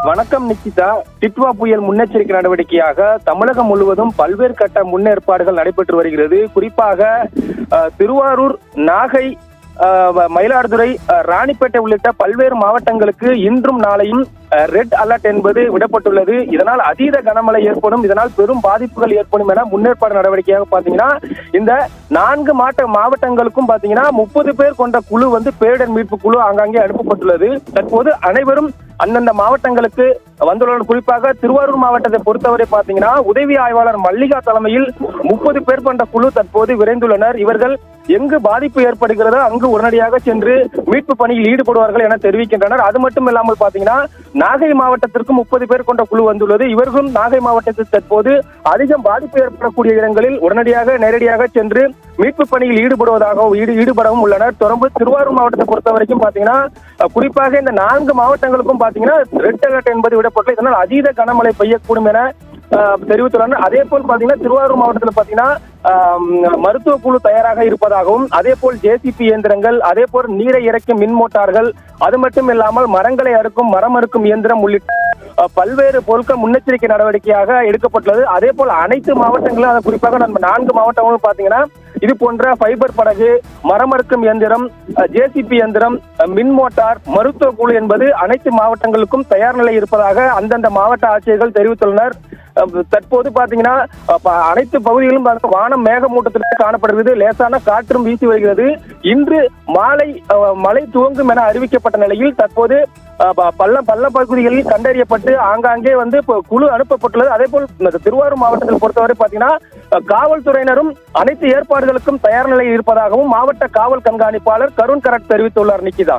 வணக்கம் நிக்கிதா. டிட்வா புயல் முன்னெச்சரிக்கை நடவடிக்கையாக தமிழகம் முழுவதும் பல்வேறு கட்ட முன்னேற்பாடுகள் நடைபெற்று வருகிறது. குறிப்பாக திருவாரூர், நாகை, மயிலாடுதுறை, ராணிப்பேட்டை உள்ளிட்ட பல்வேறு மாவட்டங்களுக்கு இன்றும் நாளையும் ரெட் அலர்ட் என்பது விடப்பட்டுள்ளது. இதனால் அதீத கனமழை ஏற்படும், இதனால் பெரும் பாதிப்புகள் ஏற்படும் என முன்னேற்பாடு நடவடிக்கையாக பாத்தீங்கன்னா இந்த 4 மாவட்டங்களுக்கும் பாத்தீங்கன்னா 30 பேர் கொண்ட குழு பேரிடர் மீட்பு குழு ஆங்காங்கே அனுப்பப்பட்டுள்ளது. தற்போது அனைவரும் அந்தந்த மாவட்டங்களுக்கு வந்துள்ளனர். குறிப்பாக திருவாரூர் மாவட்டத்தை பொறுத்தவரை பாத்தீங்கன்னா உதவி ஆய்வாளர் மல்லிகா தலைமையில் 30 பேர் கொண்ட குழு தற்போது விரைந்துள்ளனர். இவர்கள் எங்கு பாதிப்பு ஏற்படுகிறதோ அங்கு உடனடியாக சென்று மீட்பு பணியில் ஈடுபடுவார்கள் என தெரிவிக்கின்றனர். அது மட்டும் இல்லாமல் பாத்தீங்கன்னா நாகை மாவட்டத்திற்கு 30 பேர் கொண்ட குழு வந்துள்ளது. இவர்களும் நாகை மாவட்டத்தில் தற்போது அதிகம் பாதிப்பு ஏற்படக்கூடிய இடங்களில் உடனடியாக நேரடியாக சென்று மீட்பு பணியில் ஈடுபடவும் உள்ளனர். தொடர்ந்து திருவாரூர் மாவட்டத்தை பொறுத்த வரைக்கும் பாத்தீங்கன்னா குறிப்பாக இந்த 4 மாவட்டங்களுக்கும் பாத்தீங்கன்னா ரெட் அலர்ட் என்பது விடப்பட்டு இதனால் அதீத கனமழை பெய்யக்கூடும் என தெரிவித்துள்ளனர். அதே போல் பாத்தீங்கன்னா திருவாரூர் மாவட்டத்தில் பாத்தீங்கன்னா மருத்துவ குழு தயாராக இருப்பதாகவும், அதே போல் ஜேசிபி இயந்திரங்கள், அதே போல் நீரை இறைக்கும் மின் மோட்டார்கள், அது மட்டும் இல்லாமல் மரங்களை மரம் அறுக்கும் இயந்திரம் உள்ளிட்ட பல்வேறு பொருட்கள் முன்னெச்சரிக்கை நடவடிக்கையாக எடுக்கப்பட்டுள்ளது. அதே போல் அனைத்து மாவட்டங்களும் குறிப்பாக நம்ம 4 மாவட்டங்களும் பாத்தீங்கன்னா இது போன்ற ஃபைபர் படகு, மரம் அறுக்கும் இயந்திரம், ஜேசிபி இயந்திரம், மின் மோட்டார், மருத்துவ குழு என்பது அனைத்து மாவட்டங்களுக்கும் தயார் நிலை இருப்பதாக அந்தந்த மாவட்ட ஆட்சியர்கள் தெரிவித்துள்ளனர். தற்போது பாத்தீங்கன்னா அனைத்து பகுதிகளிலும் வானம் மேகமூட்டத்திற்கு காணப்படுகிறது. லேசான காற்றும் வீசி வருகிறது. இன்று மாலை மழை துவங்கும் என அறிவிக்கப்பட்ட நிலையில் தற்போது பள்ள பகுதிகளில் கண்டறியப்பட்டு ஆங்காங்கே குழு அனுப்பப்பட்டுள்ளது. அதே போல் திருவாரூர் மாவட்டத்தில் பொறுத்தவரை பாத்தீங்கன்னா காவல்துறையினரும் அனைத்து ஏற்பாடுகளுக்கும் தயார் நிலையில் இருப்பதாகவும் மாவட்ட காவல் கண்காணிப்பாளர் கருண் கரட் தெரிவித்துள்ளார். நிக்கிதா.